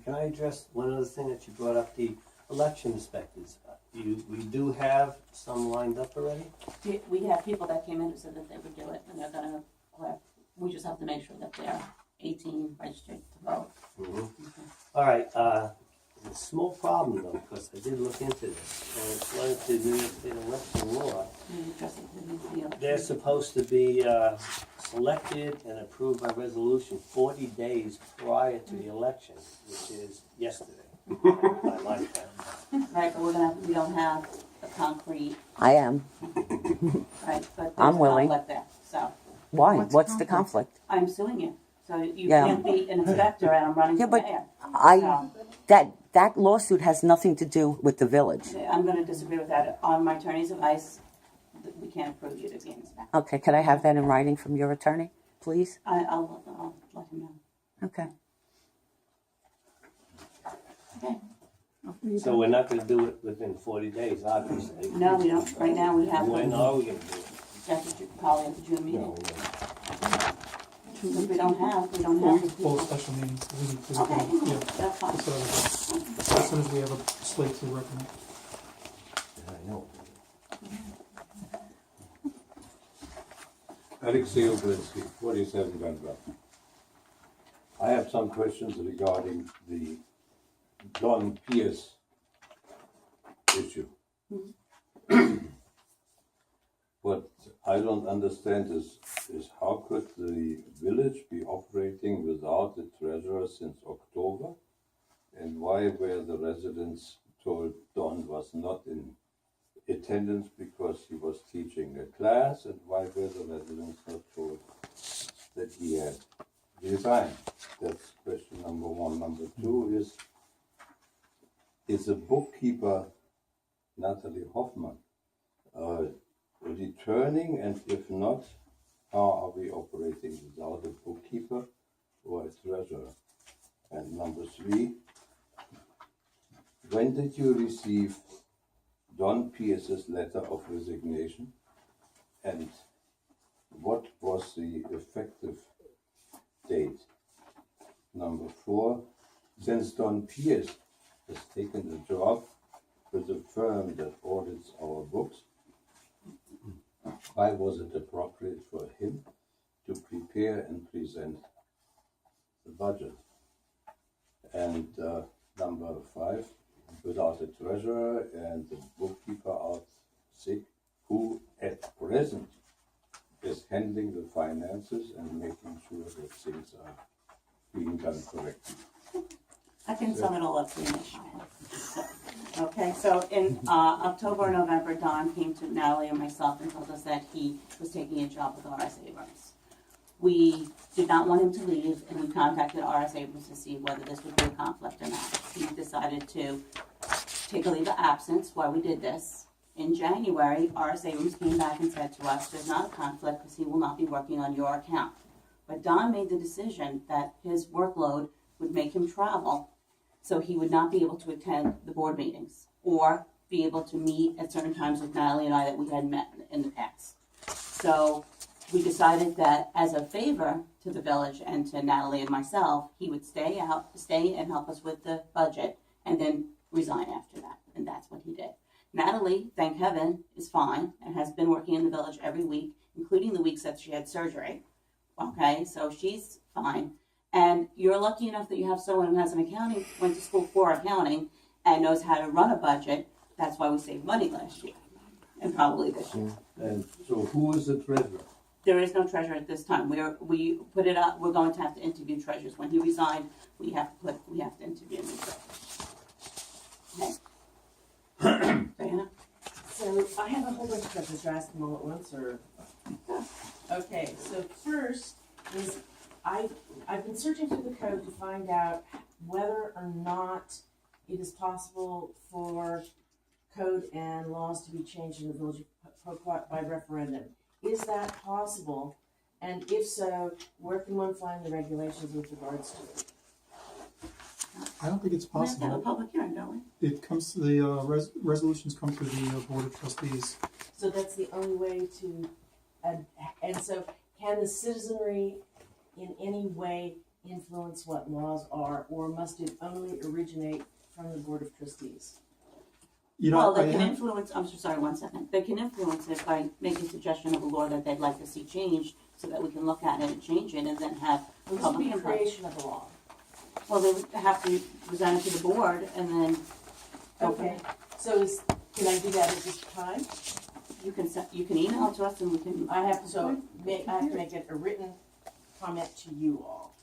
Can I address one other thing that you brought up, the election inspectors? We do have some lined up already? We have people that came in who said that they would do it, and they're gonna, we just have to make sure that they're 18, registered to vote. Mm-hmm. Okay. All right, a small problem though, because I did look into this, and it's related to New York State election law. They're supposed to be selected and approved by resolution 40 days prior to the election, which is yesterday, by my count. Right, but we don't have a concrete. I am. Right, but I'm willing. conflict there, so Why? What's the conflict? I'm suing you. So you Yeah. can't be an inspector and I'm running Yeah, for but mayor. that lawsuit has nothing to do with the village. So I'm gonna disagree with that. On my attorney's advice, we can't approve you to be an inspector. Okay, could I have that in writing from your attorney, please? I'll let him know. Okay. Okay. So we're not gonna do it within 40 days, obviously. No, we don't. Right now we have When one. are we gonna do it? Probably at the June meeting. No, If we don't have. Well, we can call a special meeting, so we need to, Okay, yeah, that's fine. that's what I would do. As soon as we have a slate to recommend. I know. Alexei Oblinsky, 47 Gunbrook. I have some questions regarding the Don Pierce issue. What I don't understand is how could the village be operating without the treasurer since October? And why were the residents told Don was not in attendance because he was teaching a class, and why were the residents not told that he had resigned? That's question number one. Number two is a bookkeeper, Natalie Hoffman, returning, and if not, how are we operating without a bookkeeper or a treasurer? And number three, when did you receive Don Pierce's letter of resignation, and what was the effective date? Number four, since Don Pierce has taken the job with a firm that audits our books, why was it appropriate for him to prepare and present the budget? And number five, without a treasurer and the bookkeeper out sick, who at present is handling the finances and making sure that things are being done correctly? I can sum it all up for you. Okay, so in October or November, Don came to Natalie and myself and told us that he was taking a job with R.S. Abrams. We did not want him to leave, and we contacted R.S. Abrams to see whether this would be a conflict or not. He decided to take a leave of absence while we did this. In January, R.S. Abrams came back and said to us, there's not a conflict because he will not be working on your account. But Don made the decision that his workload would make him travel, so he would not be able to attend the board meetings or be able to meet at certain times with Natalie and I that we had met in the past. So we decided that as a favor to the village and to Natalie and myself, he would stay and help us with the budget and then resign after that. And that's what he did. Natalie, thank heaven, is fine and has been working in the village every week, including the weeks that she had surgery. Okay, so she's fine. And you're lucky enough that you have someone who has an accounting, went to school for accounting, and knows how to run a budget. That's why we saved money last year, and probably this year. And so who is the treasurer? There is no treasurer at this time. We put it up. We're going to have to interview treasurers. When he resigned, we have to interview new treasurers. Okay. Diana? So I have a whole bunch of questions. Should I ask them all at once, or? Okay, so first is I've been searching through the code to find out whether or not it is possible for code and laws to be changed in the village of Poquott by referendum. Is that possible? And if so, where can one find the regulations with regards to it? I don't think it's We have to have a possible. public hearing, don't we? It comes to the, resolutions come to the Board of Trustees. So that's the only way to, and so can the citizenry in any way influence what laws are, or must it only originate from the Board of Trustees? You know, Well, I they can am, influence, I'm so sorry, 1 second. They can influence it by making a suggestion of a law that they'd like to see changed so that we can look at it and change it and then have This would public be input. creation of a law. Well, they would have to present it to the board and then go from Okay, there. so can I do that at this time? You can email it to us and we can. I have to make it a written comment to you all.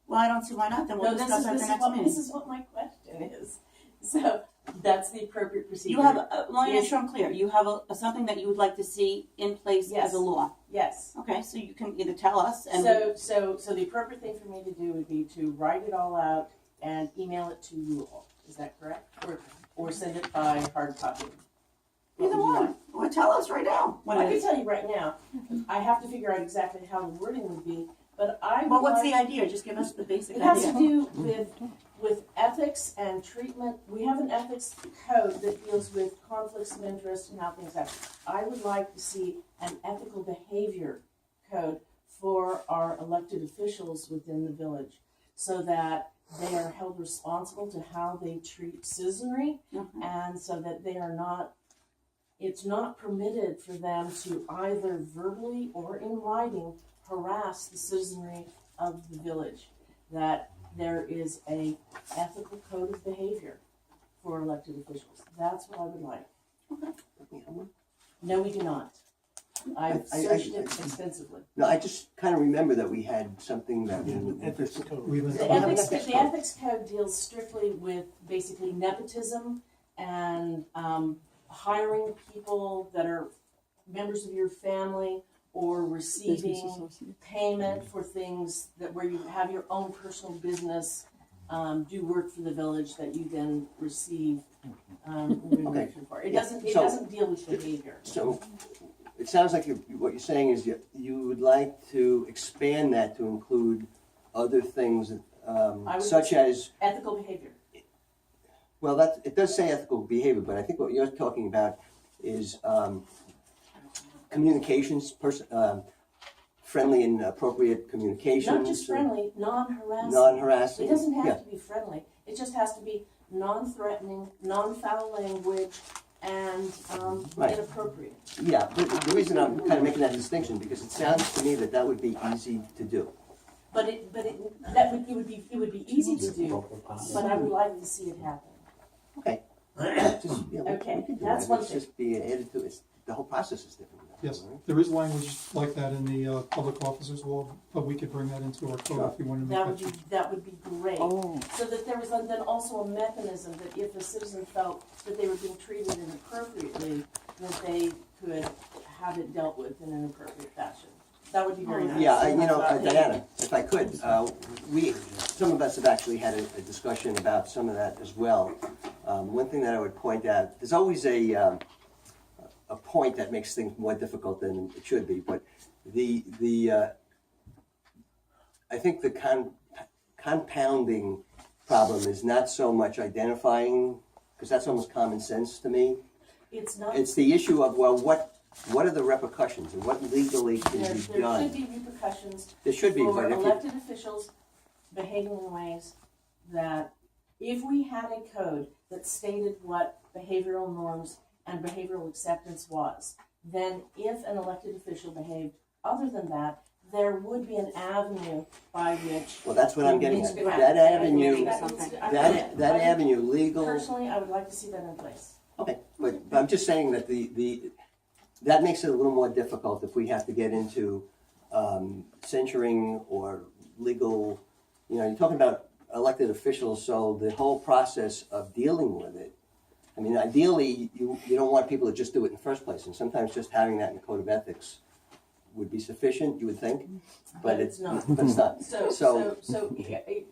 Well, I don't see why not, then we'll No, discuss at the next meeting. this is what my question is. So that's the appropriate procedure. You have, let me make Yes. sure I'm clear, you have something that you would like to see in place as Yes. a law. Yes. Okay, so you can either tell us and. So the appropriate thing for me to do would be to write it all out and email it to you all. Is that correct? Or send it by hard copy? What Either would you one, like? or tell us right now what I it can is. tell you right now. I have to figure out exactly how the wording would be, but I would Well, what's like- the idea? Just give us the basic It has to idea. do with ethics and treatment. We have an ethics code that deals with conflicts of interest and how things happen. I would like to see an ethical behavior code for our elected officials within the village so that they are held responsible to how they treat citizenry, Okay. and so that they are not, it's not permitted for them to either verbally or in writing harass the citizenry of the village. That there is a ethical code of behavior for elected officials. That's what I would like. No, we do not. I've I- searched it extensively. No, I just kind of remember that we had something that we The have, ethics code deals strictly with basically nepotism and hiring people that are members of your family or receiving payment for things that where you have your own personal business, do work for the village that you then receive remuneration for. It doesn't deal with behavior. So it sounds like what you're saying is you would like to expand that to include other things, would such as, Ethical behavior. well, it does say ethical behavior, but I think what you're talking about is communications, friendly and appropriate communications. Not just friendly, non-harassing. Non-harassing. It doesn't Yeah. have to be friendly. It just has to be non-threatening, non-foul language, and Right. inappropriate. Yeah, but the reason I'm kind of making that distinction, because it sounds to me that would be easy to do. It would be easy to do, but I would like to see it happen. Okay. Just, yeah, Okay, we can do that's that. one It's thing. just be added to it. The whole process is different. yes, right? there is language like that in the public officers law, but we could bring that into our code if you wanted to That make would that. that would be great. Oh. So that there was then also a mechanism that if a citizen felt that they were being treated inappropriately, that they could have it dealt with in an appropriate fashion. That would be very nice. Yeah, Diana, if I could, some of us have actually had a discussion about some of that as well. One thing that I would point out, there's always a point that makes things more difficult than it should be, but I think the compounding problem is not so much identifying, because that's almost common sense to me. It's not. It's the issue of, well, what are the repercussions and what legally can There be should done? be repercussions There should be, for but if you, elected officials behaving in ways that, if we had a code that stated what behavioral norms and behavioral acceptance was, then if an elected official behaved other than that, there would be an avenue by which. well, that's what I'm getting at. Right. That avenue, That that avenue, legal, Personally, I would like to see that in place. okay, but I'm just saying that that makes it a little more difficult if we have to get into censuring or legal, you're talking about elected officials, so the whole process of dealing with it, I mean, ideally, you don't want people to just do it in the first place, and sometimes just having that in the code of ethics would be sufficient, you would think, but it's not. But it's not. So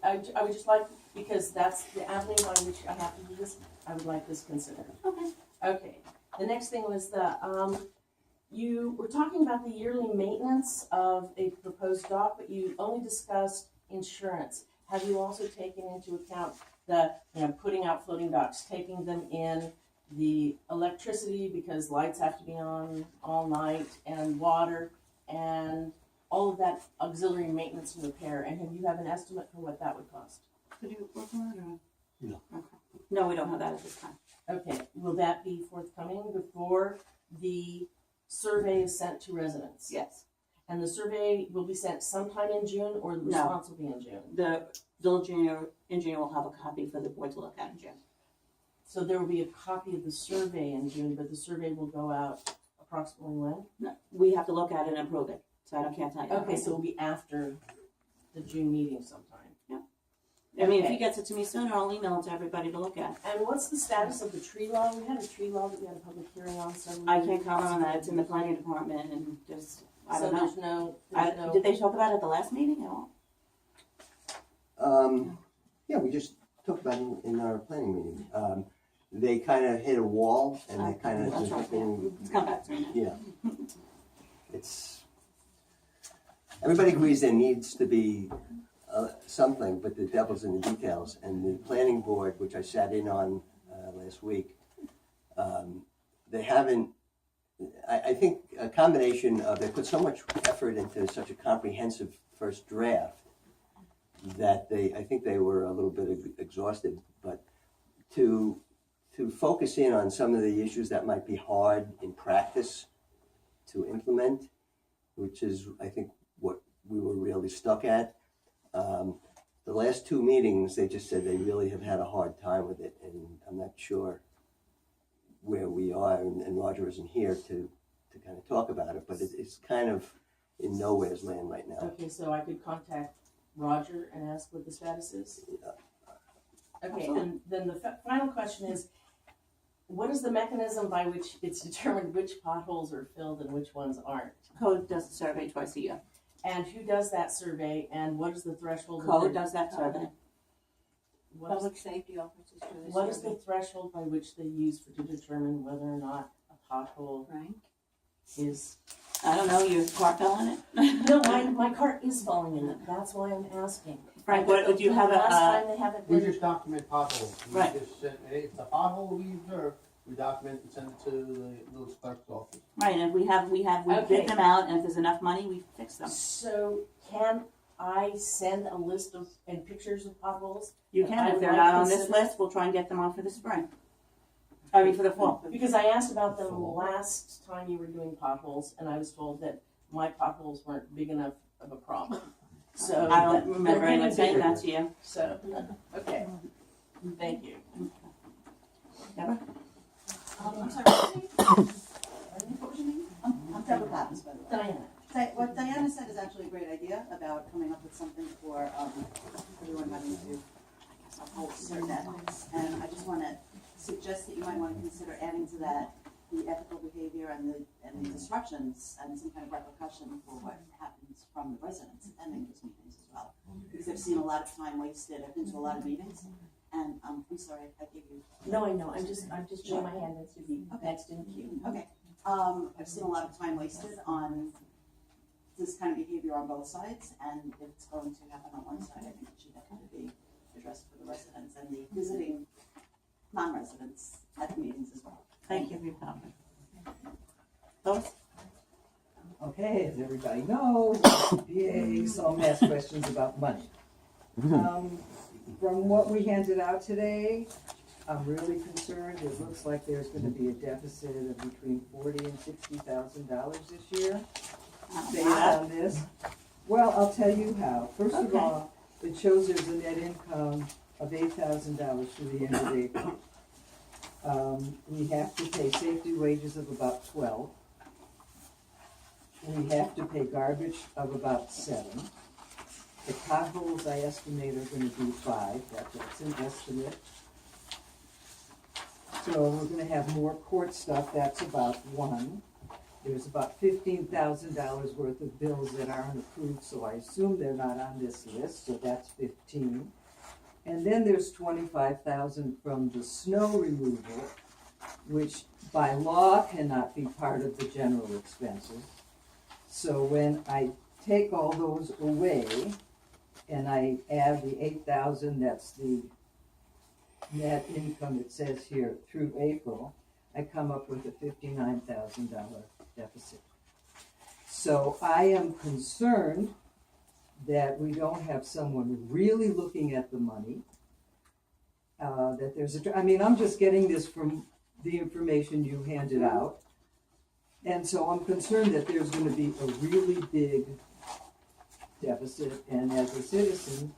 I would just like, because that's the avenue by which I have to do this, I would like this considered. Okay. Okay, the next thing was you were talking about the yearly maintenance of a proposed dock, but you only discussed insurance. Have you also taken into account the, putting out floating docks, taking them in, the electricity because lights have to be on all night, and water, and all of that auxiliary maintenance and repair, and have you have an estimate for what that would cost? Could you work on it or? No. Okay. No, we don't have that at this time. Okay, will that be forthcoming before the survey is sent to residents? Yes. And the survey will be sent sometime in June, or the No. response will be in June? The village engineer will have a copy for the board to look at in June. So there will be a copy of the survey in June, but the survey will go out approximately when? No, we have to look at it and approve it, so I can't tell you. Okay, so it'll be after the June meeting sometime. I mean, if okay. he gets it to me sooner, I'll email it to everybody to look at. And what's the status of the tree law? We had a tree law that we had a public hearing on several I years can't comment on that, it's in the ago. planning department and just, I So don't know. there's no, Did they talk about it at the last meeting at all? Yeah, we just talked about it in our planning meeting. They kind of hit a wall and they kind of That's just right, been, It's come back to me. yeah. It's, everybody agrees there needs to be something, but the devil's in the details. And the planning board, which I sat in on last week, they haven't, I think a combination of, they put so much effort into such a comprehensive first draft that I think they were a little bit exhausted, but to focus in on some of the issues that might be hard in practice to implement, which is, I think, what we were really stuck at. The last two meetings, they just said they really have had a hard time with it, and I'm not sure where we are, and Roger isn't here to kind of talk about it, but it's kind of in nowhere's land right now. okay, so I could contact Roger and ask what the status is? Okay, Absolutely. and then the final question is, what is the mechanism by which it's determined which potholes are filled and which ones aren't? Code does the survey twice a year. And who does that survey, and what is the threshold? Code does that survey. What is, safety officers do this. what is the threshold by which they use to determine whether or not a pothole Frank? is? I don't know, your car fell in it? No, my cart is falling in it, that's why I'm asking. Frank, what, do you have Last a, time they haven't We been, just document potholes. We Right. just send, hey, it's a pothole we observe, we document and send it to the Lewis clerk's office. right, and we Okay. bid them out, and if there's enough money, we fix them. so can I send a list of, and pictures of potholes? You I can, if would they're like not to on this consider- list, we'll try and get them on for the spring. I mean, for the fall. Because I asked about them last time you were doing potholes, and I was told that my potholes weren't big enough of a problem. So I don't that- remember they're anyone getting saying bigger. that to you. So, okay, thank you. Deborah? I'm sorry, what was your name? I'm Deborah Pappas, by the way. Diana. What Diana said is actually a great idea about coming up with something for everyone having to uphold certain ethics. And I just want to suggest that you might want to consider adding to that the ethical behavior and the disruptions and some kind of repercussion for what happens from the residents attending these meetings as well. Because I've seen a lot of time wasted. I've been to a lot of meetings, and I'm sorry I gave you. No, I know, I'm just showing my hand to be next in queue. Okay. I've seen a lot of time wasted on this kind of behavior on both sides, and if it's going to happen on one side, I think it should definitely be addressed for the residents and the visiting non-residents at the meetings as well. Thank you for your comment. Thoughts? Okay, as everybody knows, PA some ask questions about money. From what we handed out today, I'm really concerned. It looks like there's gonna be a deficit of between $40,000 and $60,000 this year based on this. Well, I'll tell you how. First of Okay. all, it shows there's a net income of $8,000 through the end of April. We have to pay safety wages of about 12. We have to pay garbage of about 7. The potholes I estimate are gonna be 5, that's an estimate. So we're gonna have more court stuff, that's about 1. There's about $15,000 worth of bills that aren't approved, so I assume they're not on this list, so that's 15. And then there's 25,000 from the snow removal, which by law cannot be part of the general expenses. So when I take all those away and I add the 8,000, that's the net income it says here through April, I come up with a $59,000 deficit. So I am concerned that we don't have someone really looking at the money. That there's I mean, I'm just getting this from the information you handed out. And so I'm concerned that there's gonna be a really big deficit, and as a citizen,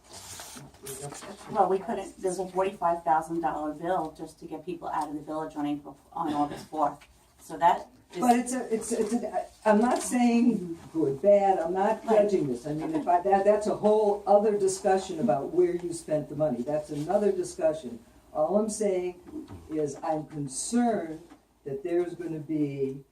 Well, we couldn't, there's a $45,000 bill just to get people out of the village on August 4th. So that is. but I'm not saying good, bad, I'm not judging this. I mean, that's a whole other discussion about where you spent the money. That's another discussion. All I'm saying is I'm concerned that there's gonna be,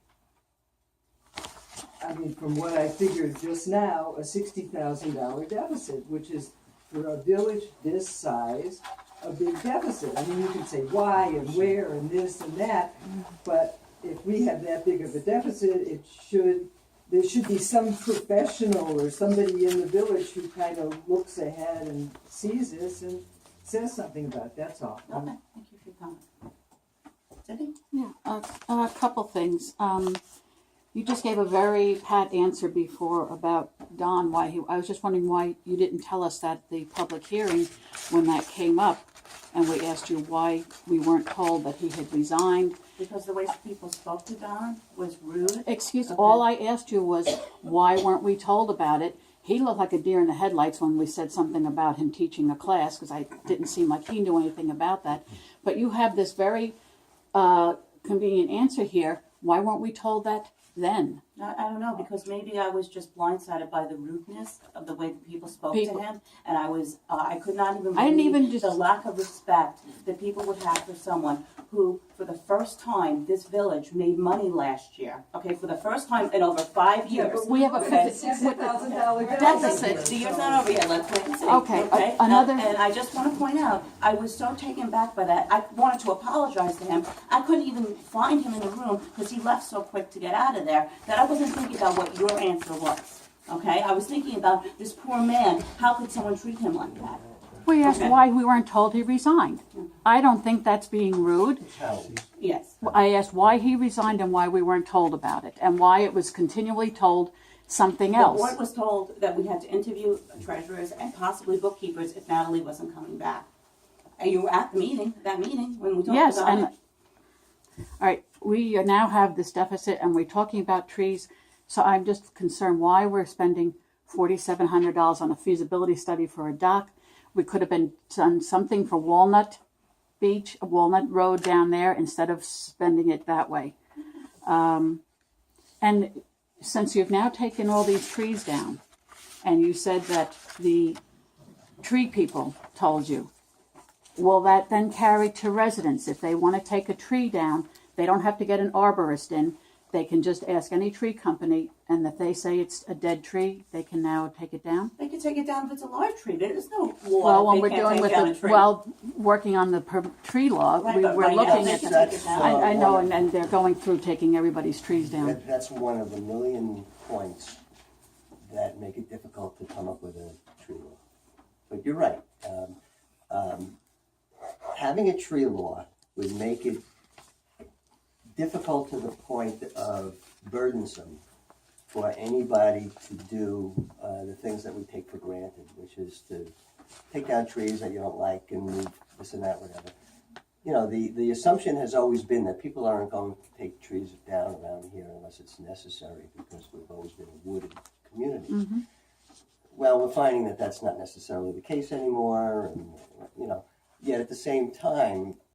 I mean, from what I figured just now, a $60,000 deficit, which is for a village this size, a big deficit. I mean, you can say why and where and this and that, but if we have that big of a deficit, there should be some professional or somebody in the village who kind of looks ahead and sees this and says something about it, that's all. Okay, thank you for your comment. Cindy? Yeah, a couple things. You just gave a very pat answer before about Don, I was just wondering why you didn't tell us that at the public hearing when that came up, and we asked you why we weren't told that he had resigned. Because the way people spoke to Don was rude. Excuse, all I asked you was, why weren't we told about it? He looked like a deer in the headlights when we said something about him teaching a class, because I didn't seem like he knew anything about that. But you have this very convenient answer here. Why weren't we told that then? I don't know, because maybe I was just blindsided by the rudeness of the way that people spoke to him, and I could not even believe the lack of respect that people would have for someone who, for the first time, this village made money last year. Okay, for the first time in over 5 years. But we have a $60,000 deficit. The year's not over yet, let's wait and see. Okay, And I just want to point out, I was so taken back by that. I wanted to apologize to him. I couldn't even find him in the room because he left so quick to get out of there that I wasn't thinking about what your answer was. Okay, I was thinking about this poor man. How could someone treat him like that? We asked why we weren't told he resigned. I don't think that's being rude. Yes. I asked why he resigned and why we weren't told about it, and why it was continually told something The else. board was told that we had to interview treasurers and possibly bookkeepers if Natalie wasn't coming back. And you were at the meeting, when we talked Yes, about and it. all right, we now have this deficit, and we're talking about trees. So I'm just concerned why we're spending $4,700 on a feasibility study for a dock. We could have done something for Walnut Beach, Walnut Road down there, instead of spending it that way. And since you've now taken all these trees down, and you said that the tree people told you, will that then carry to residents? If they want to take a tree down, they don't have to get an arborist in. They can just ask any tree company, and if they say it's a dead tree, they can now take it down? They can take it down if it's a live tree. There's no law Well, when that we're they can't doing take with down a tree. working on the tree law, Right, but we're right now looking they at, can take it down. I know, and they're going through taking everybody's trees down. That's one of a million points that make it difficult to come up with a tree law. But you're right. Having a tree law would make it difficult to the point of burdensome for anybody to do the things that we take for granted, which is to take down trees that you don't like and move this and that, whatever. You know, the assumption has always been that people aren't going to take trees down around here unless it's necessary, because we've always been a wooded community. Mm-hmm. Well, we're finding that that's not necessarily the case anymore, and, you know, yet at the same time,